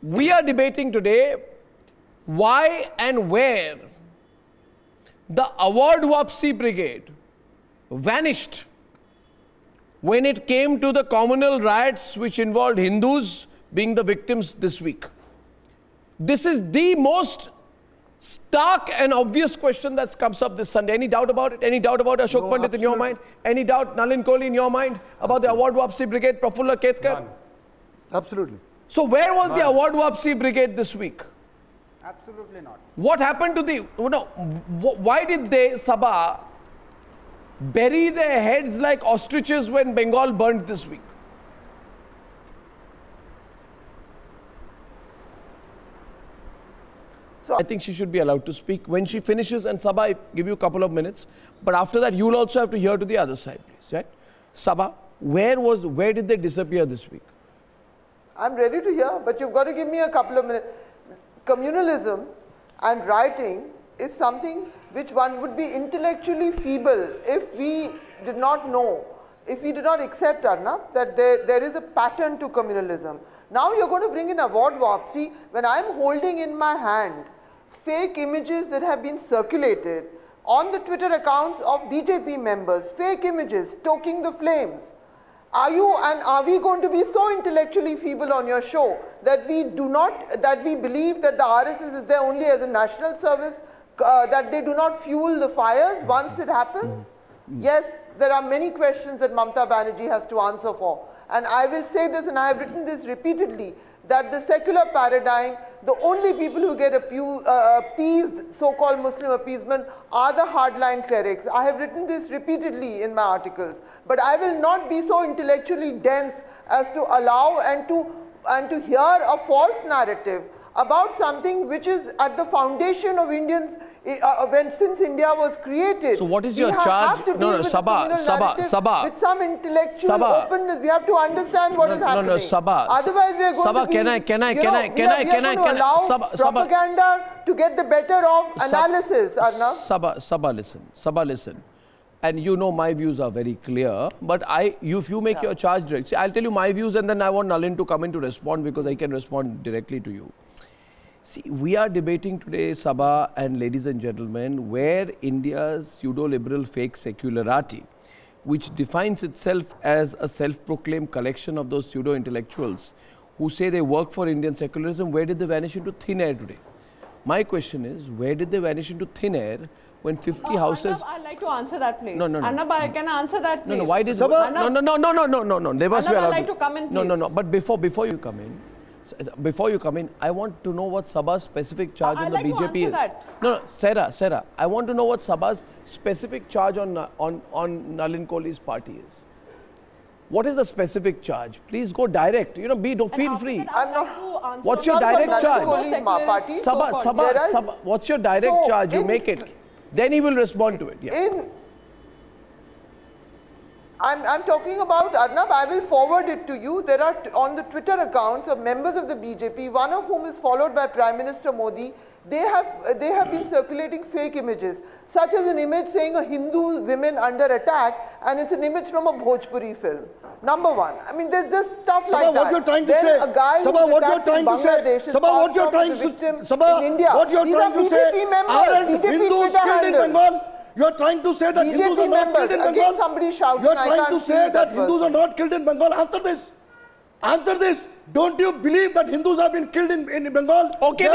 We are debating today why and where the award Wapsi brigade vanished when it came to the communal riots which involved Hindus being the victims this week. This is the most stark and obvious question that comes up this Sunday. Any doubt about it? Any doubt about Ashok Pandit in your mind? Any doubt, Nalin Kohli, in your mind about the award Wapsi brigade, Prafulla Ketkar? None. Absolutely. So where was the award Wapsi brigade this week? Absolutely not. What happened to the, why did they, Sabha, bury their heads like ostriches when Bengal burnt this week? So I think she should be allowed to speak. When she finishes, and Sabha, I give you a couple of minutes, but after that you'll also have to hear to the other side, please, right? Sabha, where did they disappear this week? I'm ready to hear, but you've got to give me a couple of minutes. Communalism and rioting is something which one would be intellectually feeble if we did not know, if we did not accept, Arnab, that there is a pattern to communalism. Now you're going to bring in award Wapsi when I'm holding in my hand fake images that have been circulated on the Twitter accounts of BJP members, fake images stoking the flames. Are we going to be so intellectually feeble on your show that we believe that the RSS is there only as a national service, that they do not fuel the fires once it happens? Yes, there are many questions that Mamata Banerjee has to answer for. And I will say this, and I have written this repeatedly, that the secular paradigm, the only people who get appeased, so-called Muslim appeasement, are the hardline clerics. I have written this repeatedly in my articles. But I will not be so intellectually dense as to allow and to hear a false narrative about something which is at the foundation of Indians since India was created. So what is your charge? Sabha. With some intellectual openness, we have to understand what is happening. Sabha. Otherwise, we are going to be, allow propaganda to get the better of analysis, Arnab. Sabha, listen. And you know my views are very clear, but if you make your charge direct, see, I'll tell you my views and then I want Nalin to come in to respond because I can respond directly to you. See, we are debating today, Sabha and ladies and gentlemen, where India's pseudo-liberal fake secularity, which defines itself as a self-proclaimed collection of those pseudo-intellectuals who say they work for Indian secularism, where did they vanish into thin air today? My question is, where did they vanish into thin air when 50 houses... Arnab, I'd like to answer that, please. No. Arnab, can I answer that, please? No, why did... Sabha, No. They must be allowed I'd like to come in, please. No. But before you come in, I want to know what Sabha's specific charge on the BJP is. That. No, Sarah, I want to know what Sabha's specific charge on Nalin Kohli's party is. What is the specific charge? Please go direct. Feel free. What's your direct charge? Sabha, what's your direct charge? You make it. Then he will respond to it. Yeah. I'm talking about, Arnab, I will forward it to you. There are on the Twitter accounts of members of the BJP, one of whom is followed by Prime Minister Modi. They have been circulating fake images, such as an image saying a Hindu women under attack, and it's an image from a Bhojpuri film. Number one. I mean, there's just stuff like that. What you're trying to say, Sabha, what you're trying to say, Sabha, what you're trying to say, Sabha, what you're trying to say, aren't Hindus killed in Bengal? You are trying to say that Hindus are not killed in Bengal? You are trying to say that Hindus are not killed in Bengal? Answer this. Answer this. Don't you believe that Hindus have been killed in Bengal? Okay.